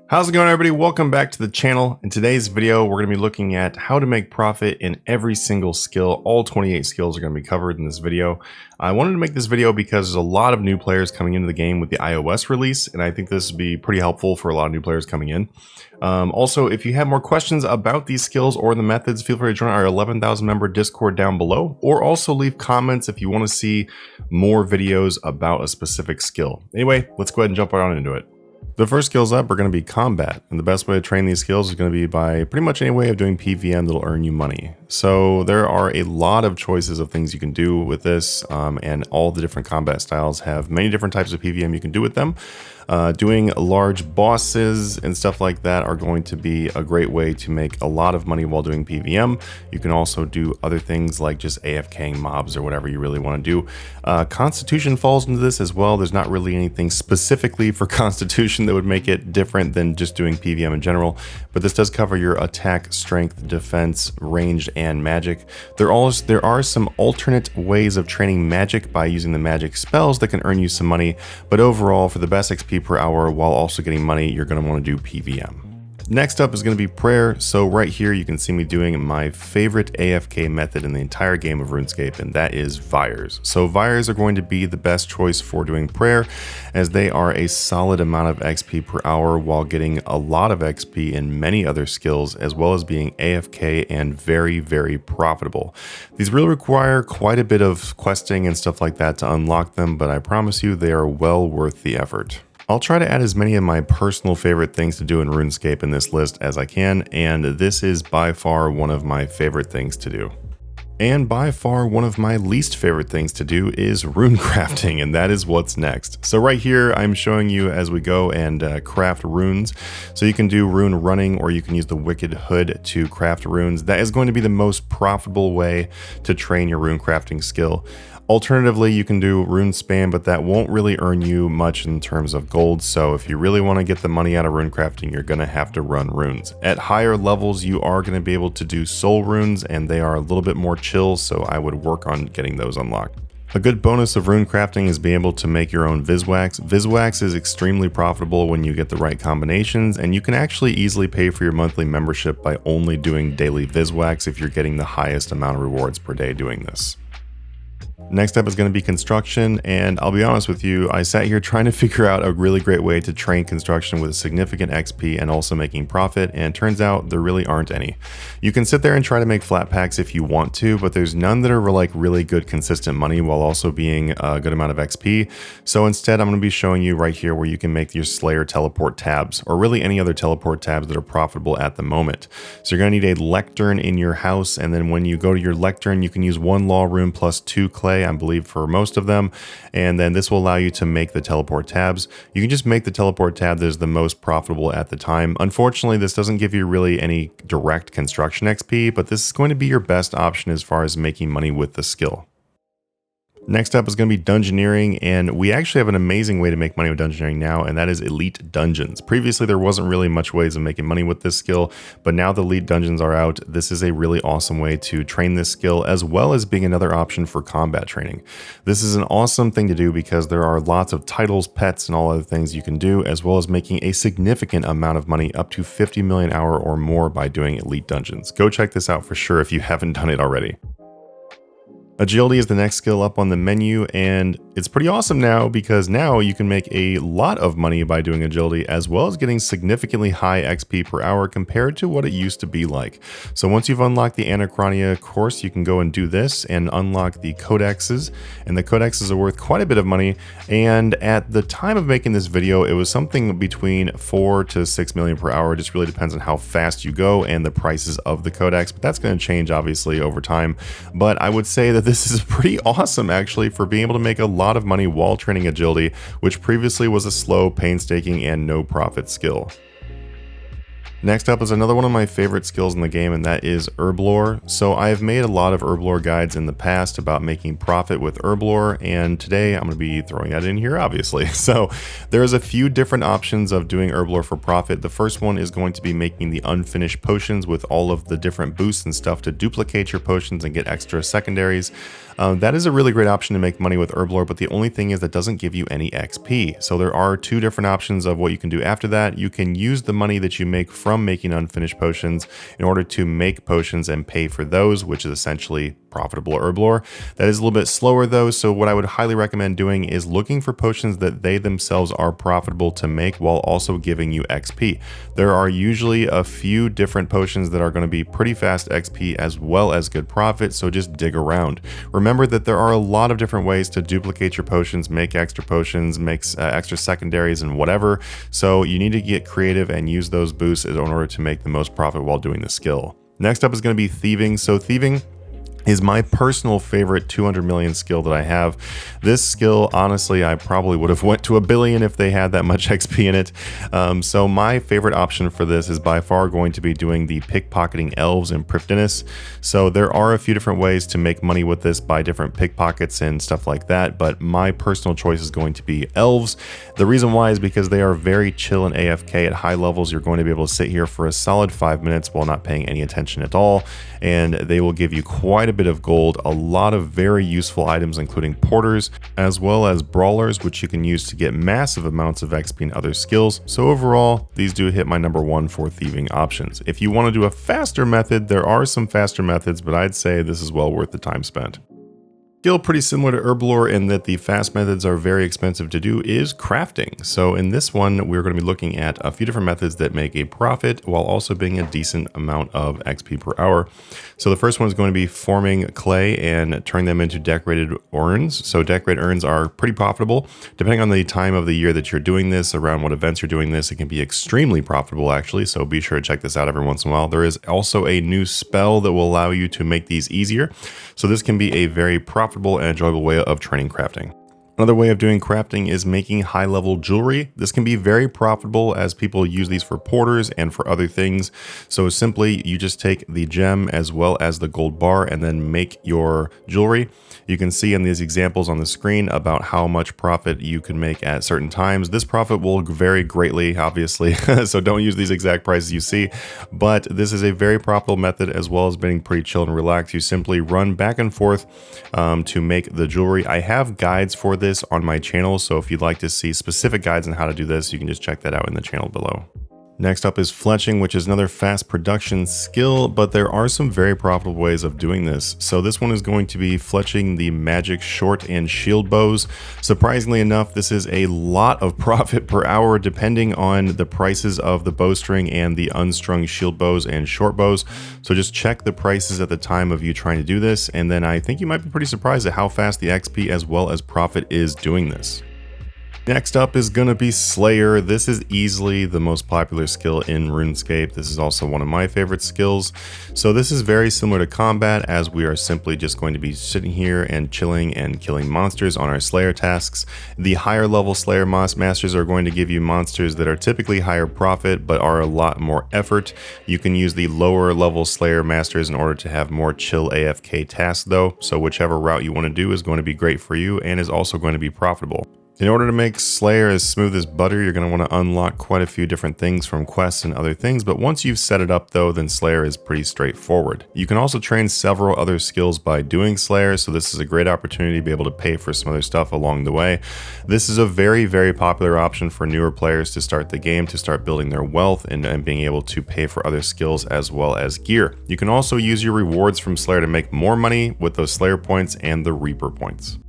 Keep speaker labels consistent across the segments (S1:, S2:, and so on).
S1: How's it going, everybody? Welcome back to the channel. In today's video, we're going to be looking at how to make profit in every single skill. All 28 skills are going to be covered in this video. I wanted to make this video because there's a lot of new players coming into the game with the iOS release, and I think this would be pretty helpful for a lot of new players coming in. Also, if you have more questions about these skills or the methods, feel free to join our 11,000 member Discord down below, or also leave comments if you want to see more videos about a specific skill. Anyway, let's go ahead and jump right on into it. The first skills up are going to be combat, and the best way to train these skills is going to be by pretty much any way of doing PVM that'll earn you money. So there are a lot of choices of things you can do with this, and all the different combat styles have many different types of PVM you can do with them. Doing large bosses and stuff like that are going to be a great way to make a lot of money while doing PVM. You can also do other things like just AFKing mobs or whatever you really want to do. Constitution falls into this as well. There's not really anything specifically for Constitution that would make it different than just doing PVM in general, but this does cover your attack, strength, defense, ranged, and magic. There are some alternate ways of training magic by using the magic spells that can earn you some money, but overall, for the best XP per hour while also getting money, you're going to want to do PVM. Next up is going to be prayer. So right here you can see me doing my favorite AFK method in the entire game of RuneScape, and that is Vires. So Vires are going to be the best choice for doing prayer, as they are a solid amount of XP per hour while getting a lot of XP in many other skills, as well as being AFK and very, very profitable. These really require quite a bit of questing and stuff like that to unlock them, but I promise you they are well worth the effort. I'll try to add as many of my personal favorite things to do in RuneScape in this list as I can, and this is by far one of my favorite things to do. And by far one of my least favorite things to do is runecrafting, and that is what's next. So right here I'm showing you as we go and craft runes. So you can do rune running, or you can use the Wicked Hood to craft runes. That is going to be the most profitable way to train your runecrafting skill. Alternatively, you can do rune spam, but that won't really earn you much in terms of gold. So if you really want to get the money out of runecrafting, you're going to have to run runes. At higher levels, you are going to be able to do soul runes, and they are a little bit more chill, so I would work on getting those unlocked. A good bonus of runecrafting is being able to make your own Viswax. Viswax is extremely profitable when you get the right combinations, and you can actually easily pay for your monthly membership by only doing daily Viswax if you're getting the highest amount of rewards per day doing this. Next up is going to be construction, and I'll be honest with you, I sat here trying to figure out a really great way to train construction with significant XP and also making profit, and it turns out there really aren't any. You can sit there and try to make flat packs if you want to, but there's none that are like really good consistent money while also being a good amount of XP. So instead I'm going to be showing you right here where you can make your Slayer teleport tabs, or really any other teleport tabs that are profitable at the moment. So you're going to need a lectern in your house, and then when you go to your lectern you can use 1 law rune plus 2 clay, I believe, for most of them, and then this will allow you to make the teleport tabs. You can just make the teleport tab that is the most profitable at the time. Unfortunately, this doesn't give you really any direct construction XP, but this is going to be your best option as far as making money with the skill. Next up is going to be dungeoneering, and we actually have an amazing way to make money with dungeoneering now, and that is elite dungeons. Previously there wasn't really much ways of making money with this skill, but now the elite dungeons are out. This is a really awesome way to train this skill, as well as being another option for combat training. This is an awesome thing to do because there are lots of titles, pets, and all other things you can do, as well as making a significant amount of money, up to 50 million an hour or more, by doing elite dungeons. Go check this out for sure if you haven't done it already. Agility is the next skill up on the menu, and it's pretty awesome now because now you can make a lot of money by doing agility, as well as getting significantly high XP per hour compared to what it used to be like. So once you've unlocked the Anachronia course, you can go and do this and unlock the codexes, and the codexes are worth quite a bit of money. And at the time of making this video, it was something between 4 to 6 million per hour. It just really depends on how fast you go and the prices of the codex, but that's going to change obviously over time. But I would say that this is pretty awesome actually for being able to make a lot of money while training agility, which previously was a slow, painstaking, and no profit skill. Next up is another one of my favorite skills in the game, and that is herblore. So I've made a lot of herblore guides in the past about making profit with herblore, and today I'm going to be throwing that in here obviously. So there's a few different options of doing herblore for profit. The first one is going to be making the unfinished potions with all of the different boosts and stuff to duplicate your potions and get extra secondaries. That is a really great option to make money with Herblore, but the only thing is that doesn't give you any XP. So there are two different options of what you can do after that. You can use the money that you make from making unfinished potions in order to make potions and pay for those, which is essentially profitable Herblore. That is a little bit slower though, so what I would highly recommend doing is looking for potions that they themselves are profitable to make while also giving you XP. There are usually a few different potions that are going to be pretty fast XP as well as good profit, so just dig around. Remember that there are a lot of different ways to duplicate your potions, make extra potions, make extra secondaries and whatever, so you need to get creative and use those boosts in order to make the most profit while doing the skill. Next up is going to be Thieving. So Thieving is my personal favorite 200 million skill that I have. This skill, honestly, I probably would have went to 1 billion if they had that much XP in it. So my favorite option for this is by far going to be doing the pickpocketing elves in Prifddinas. So there are a few different ways to make money with this by different pickpockets and stuff like that, but my personal choice is going to be elves. The reason why is because they are very chill and AFK at high levels. You're going to be able to sit here for a solid 5 minutes while not paying any attention at all, and they will give you quite a bit of gold, a lot of very useful items including porters, as well as brawlers, which you can use to get massive amounts of XP and other skills. So overall, these do hit my number one for thieving options. If you want to do a faster method, there are some faster methods, but I'd say this is well worth the time spent. Skill pretty similar to Herblore in that the fast methods are very expensive to do is crafting. So in this one, we're going to be looking at a few different methods that make a profit while also being a decent amount of XP per hour. So the first one is going to be forming clay and turning them into decorated urns. So decorated urns are pretty profitable. Depending on the time of the year that you're doing this, around what events you're doing this, it can be extremely profitable actually. So be sure to check this out every once in a while. There is also a new spell that will allow you to make these easier. So this can be a very profitable and enjoyable way of training crafting. Another way of doing crafting is making high-level jewelry. This can be very profitable as people use these for porters and for other things. So simply, you just take the gem as well as the gold bar and then make your jewelry. You can see in these examples on the screen about how much profit you can make at certain times. This profit will vary greatly, obviously, so don't use these exact prices you see, but this is a very profitable method as well as being pretty chill and relaxed. You simply run back and forth to make the jewelry. I have guides for this on my channel, so if you'd like to see specific guides on how to do this, you can just check that out in the channel below. Next up is fletching, which is another fast production skill, but there are some very profitable ways of doing this. So this one is going to be fletching the magic short and shield bows. Surprisingly enough, this is a lot of profit per hour depending on the prices of the bowstring and the unstrung shield bows and short bows. So just check the prices at the time of you trying to do this, and then I think you might be pretty surprised at how fast the XP as well as profit is doing this. Next up is going to be Slayer. This is easily the most popular skill in RuneScape. This is also one of my favorite skills. So this is very similar to combat, as we are simply just going to be sitting here and chilling and killing monsters on our Slayer tasks. The higher level Slayer masters are going to give you monsters that are typically higher profit but are a lot more effort. You can use the lower level Slayer masters in order to have more chill AFK tasks though. So whichever route you want to do is going to be great for you and is also going to be profitable. In order to make Slayer as smooth as butter, you're going to want to unlock quite a few different things from quests and other things, but once you've set it up though, then Slayer is pretty straightforward. You can also train several other skills by doing Slayer, so this is a great opportunity to be able to pay for some other stuff along the way. This is a very, very popular option for newer players to start the game, to start building their wealth and being able to pay for other skills as well as gear. You can also use your rewards from Slayer to make more money with those Slayer points and the Reaper points.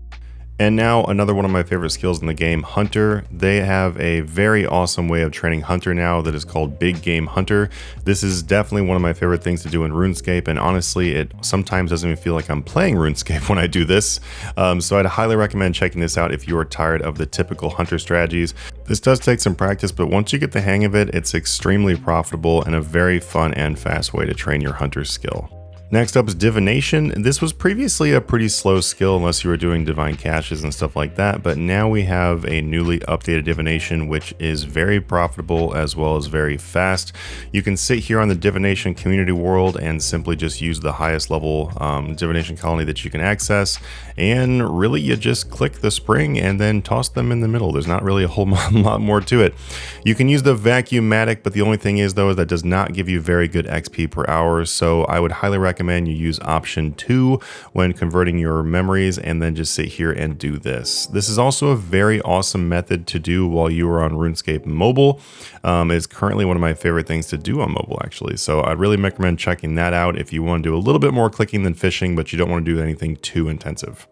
S1: And now another one of my favorite skills in the game, Hunter. They have a very awesome way of training Hunter now that is called Big Game Hunter. This is definitely one of my favorite things to do in RuneScape, and honestly it sometimes doesn't even feel like I'm playing RuneScape when I do this. So I'd highly recommend checking this out if you are tired of the typical Hunter strategies. This does take some practice, but once you get the hang of it, it's extremely profitable and a very fun and fast way to train your Hunter skill. Next up is Divination. This was previously a pretty slow skill unless you were doing divine caches and stuff like that, but now we have a newly updated Divination which is very profitable as well as very fast. You can sit here on the Divination community world and simply just use the highest level Divination colony that you can access, and really you just click the spring and then toss them in the middle. There's not really a whole lot more to it. You can use the Vacuumatic, but the only thing is though is that does not give you very good XP per hour, so I would highly recommend recommend you use option 2 when converting your memories, and then just sit here and do this. This is also a very awesome method to do while you are on RuneScape mobile. It's currently one of my favorite things to do on mobile, actually. So I'd really recommend checking that out if you want to do a little bit more clicking than fishing, but you don't want to do anything too intensive.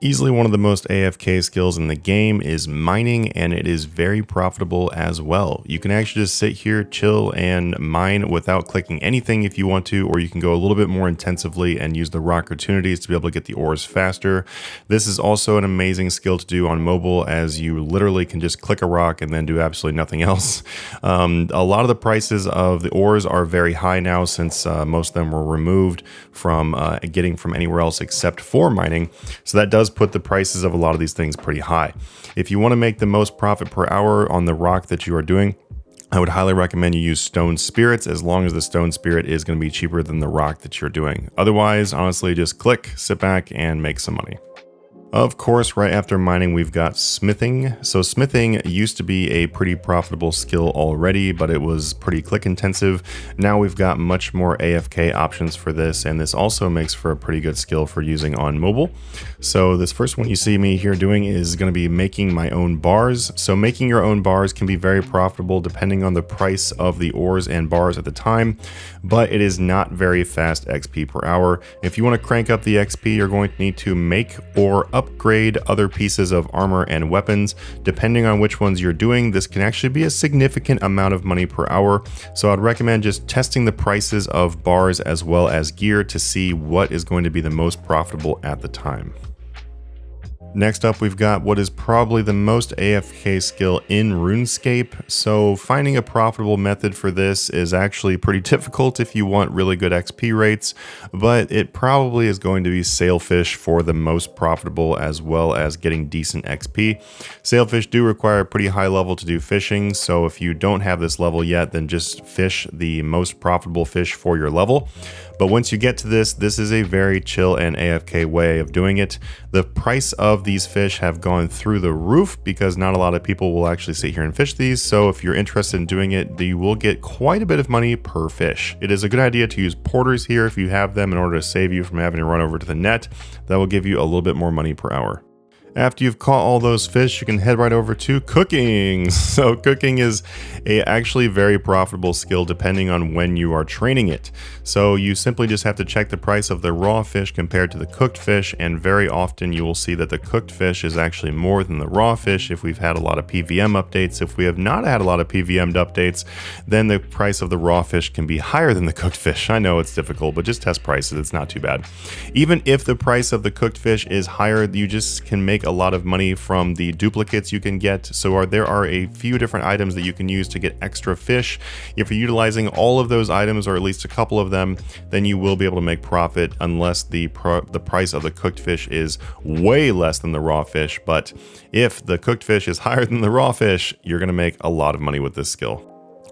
S1: Easily one of the most AFK skills in the game is mining, and it is very profitable as well. You can actually just sit here, chill, and mine without clicking anything if you want to, or you can go a little bit more intensively and use the rock opportunities to be able to get the ores faster. This is also an amazing skill to do on mobile, as you literally can just click a rock and then do absolutely nothing else. A lot of the prices of the ores are very high now, since most of them were removed from getting from anywhere else except for mining. So that does put the prices of a lot of these things pretty high. If you want to make the most profit per hour on the rock that you are doing, I would highly recommend you use stone spirits, as long as the stone spirit is going to be cheaper than the rock that you're doing. Otherwise, honestly, just click, sit back, and make some money. Of course, right after mining, we've got smithing. So smithing used to be a pretty profitable skill already, but it was pretty click intensive. Now we've got much more AFK options for this, and this also makes for a pretty good skill for using on mobile. So this first one you see me here doing is going to be making my own bars. So making your own bars can be very profitable depending on the price of the ores and bars at the time, but it is not very fast XP per hour. If you want to crank up the XP, you're going to need to make or upgrade other pieces of armor and weapons. Depending on which ones you're doing, this can actually be a significant amount of money per hour. So I'd recommend just testing the prices of bars as well as gear to see what is going to be the most profitable at the time. Next up, we've got what is probably the most AFK skill in RuneScape. So finding a profitable method for this is actually pretty difficult if you want really good XP rates, but it probably is going to be sailfish for the most profitable, as well as getting decent XP. Sailfish do require a pretty high level to do fishing, so if you don't have this level yet, then just fish the most profitable fish for your level. But once you get to this is a very chill and AFK way of doing it. The price of these fish have gone through the roof because not a lot of people will actually sit here and fish these. So if you're interested in doing it, you will get quite a bit of money per fish. It is a good idea to use porters here if you have them, in order to save you from having to run over to the net. That will give you a little bit more money per hour. After you've caught all those fish, you can head right over to cooking. So cooking is a actually very profitable skill depending on when you are training it. So you simply just have to check the price of the raw fish compared to the cooked fish, and very often you will see that the cooked fish is actually more than the raw fish if we've had a lot of PVM updates. If we have not had a lot of PVM updates, then the price of the raw fish can be higher than the cooked fish. I know it's difficult, but just test prices, it's not too bad. Even if the price of the cooked fish is higher, you just can make a lot of money from the duplicates you can get. So there are a few different items that you can use to get extra fish. If you're utilizing all of those items, or at least a couple of them, then you will be able to make profit, unless the price of the cooked fish is way less than the raw fish. But if the cooked fish is higher than the raw fish, you're going to make a lot of money with this skill.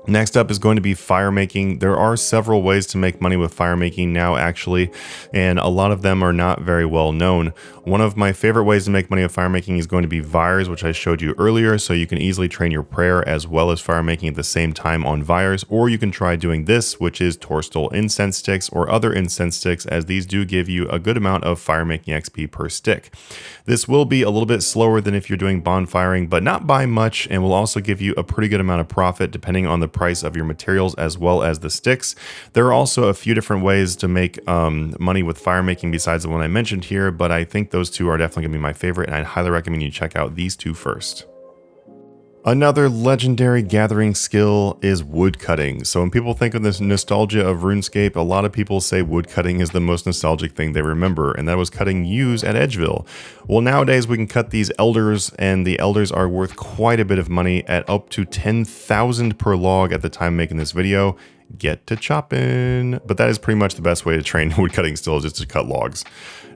S1: Next up is going to be fire making. There are several ways to make money with fire making now, actually, and a lot of them are not very well known. One of my favorite ways to make money with fire making is going to be Vires, which I showed you earlier, so you can easily train your prayer as well as fire making at the same time on Vires, or you can try doing this, which is Torstol incense sticks or other incense sticks, as these do give you a good amount of fire making XP per stick. This will be a little bit slower than if you're doing bonfiring, but not by much, and will also give you a pretty good amount of profit depending on the price of your materials as well as the sticks. There are also a few different ways to make money with fire making besides the one I mentioned here, but I think those two are definitely going to be my favorite, and I'd highly recommend you check out these two first. Another legendary gathering skill is woodcutting. So when people think of this nostalgia of RuneScape, a lot of people say woodcutting is the most nostalgic thing they remember, and that was cutting yews at Edgeville. Well, nowadays we can cut these elders, and the elders are worth quite a bit of money, at up to 10,000 per log at the time making this video. Get to chopping. But that is pretty much the best way to train woodcutting still, is just to cut logs.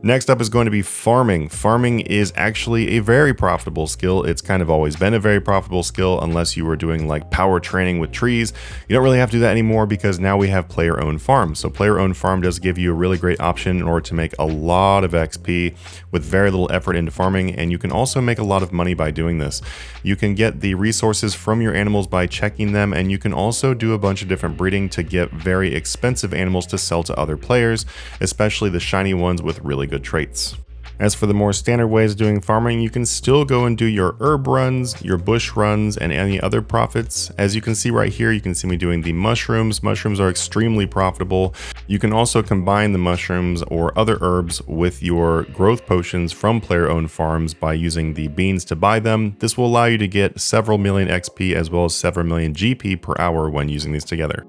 S1: Next up is going to be farming. Farming is actually a very profitable skill. It's kind of always been a very profitable skill, unless you were doing like power training with trees. You don't really have to do that anymore, because now we have player-owned farms. So player-owned farm does give you a really great option in order to make a lot of XP with very little effort into farming, and you can also make a lot of money by doing this. You can get the resources from your animals by checking them, and you can also do a bunch of different breeding farming to get very expensive animals to sell to other players, especially the shiny ones with really good traits. As for the more standard ways of doing farming, you can still go and do your herb runs, your bush runs, and any other profits. As you can see right here, you can see me doing the mushrooms. Mushrooms are extremely profitable. You can also combine the mushrooms or other herbs with your growth potions from player-owned farms by using the beans to buy them. This will allow you to get several million XP as well as several million GP per hour when using these together.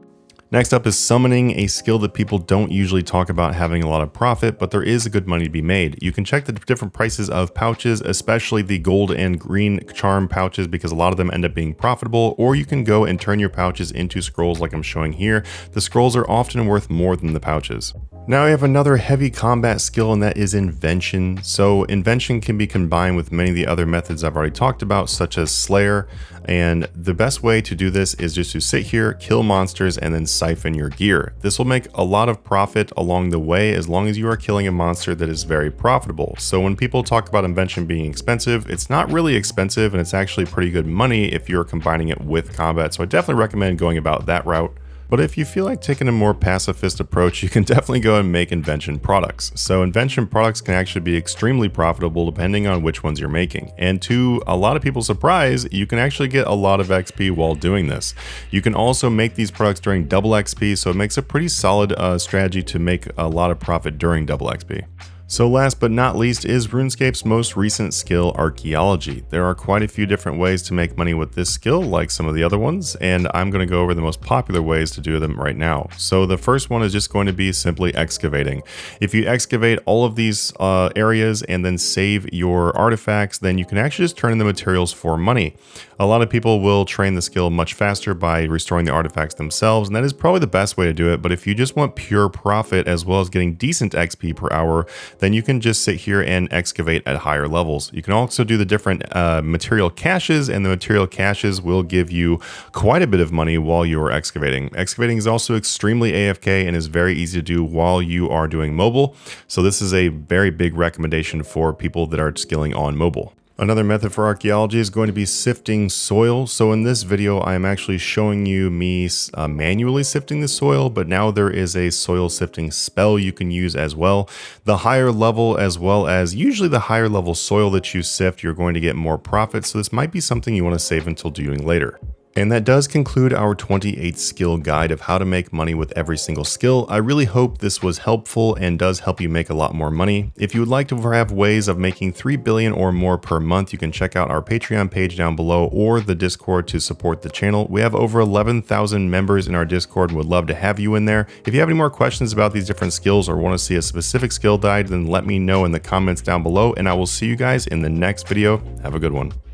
S1: Next up is summoning, a skill that people don't usually talk about having a lot of profit, but there is a good money to be made. You can check the different prices of pouches, especially the gold and green charm pouches, because a lot of them end up being profitable, or you can go and turn your pouches into scrolls like I'm showing here. The scrolls are often worth more than the pouches. Now I have another heavy combat skill, and that is Invention. So Invention can be combined with many of the other methods I've already talked about, such as Slayer, and the best way to do this is just to sit here, kill monsters, and then siphon your gear. This will make a lot of profit along the way as long as you are killing a monster that is very profitable. So when people talk about Invention being expensive, it's not really expensive, and it's actually pretty good money if you're combining it with combat. So I definitely recommend going about that route. But if you feel like taking a more pacifist approach, you can definitely go and make Invention products. So Invention products can actually be extremely profitable depending on which ones you're making. And to a lot of people's surprise, you can actually get a lot of XP while doing this. You can also make these products during double XP, so it makes a pretty solid strategy to make a lot of profit during double XP. So last but not least is RuneScape's most recent skill, Archaeology. There are quite a few different ways to make money with this skill, like some of the other ones, and I'm going to go over the most popular ways to do them right now. So the first one is just going to be simply excavating. If you excavate all of these areas and then save your artifacts, then you can actually just turn in the materials for money. A lot of people will train the skill much faster by restoring the artifacts themselves, and that is probably the best way to do it. But if you just want pure profit as well as getting decent XP per hour, then you can just sit here and excavate at higher levels. You can also do the different material caches, and the material caches will give you quite a bit of money while you are excavating. Excavating is also extremely AFK and is very easy to do while you are doing mobile. So this is a very big recommendation for people that are skilling on mobile. Another method for archaeology is going to be sifting soil. So in this video, I am actually showing you me manually sifting the soil, but now there is a soil sifting spell you can use as well. The higher level, as well as usually the higher level soil that you sift, you're going to get more profit. So this might be something you want to save until doing later. And that does conclude our 28 skill guide of how to make money with every single skill. I really hope this was helpful and does help you make a lot more money. If you would like to have ways of making 3 billion or more per month, you can check out our Patreon page down below or the Discord to support the channel. We have over 11,000 members in our Discord and would love to have you in there. If you have any more questions about these different skills or want to see a specific skill guide, then let me know in the comments down below, and I will see you guys in the next video. Have a good one.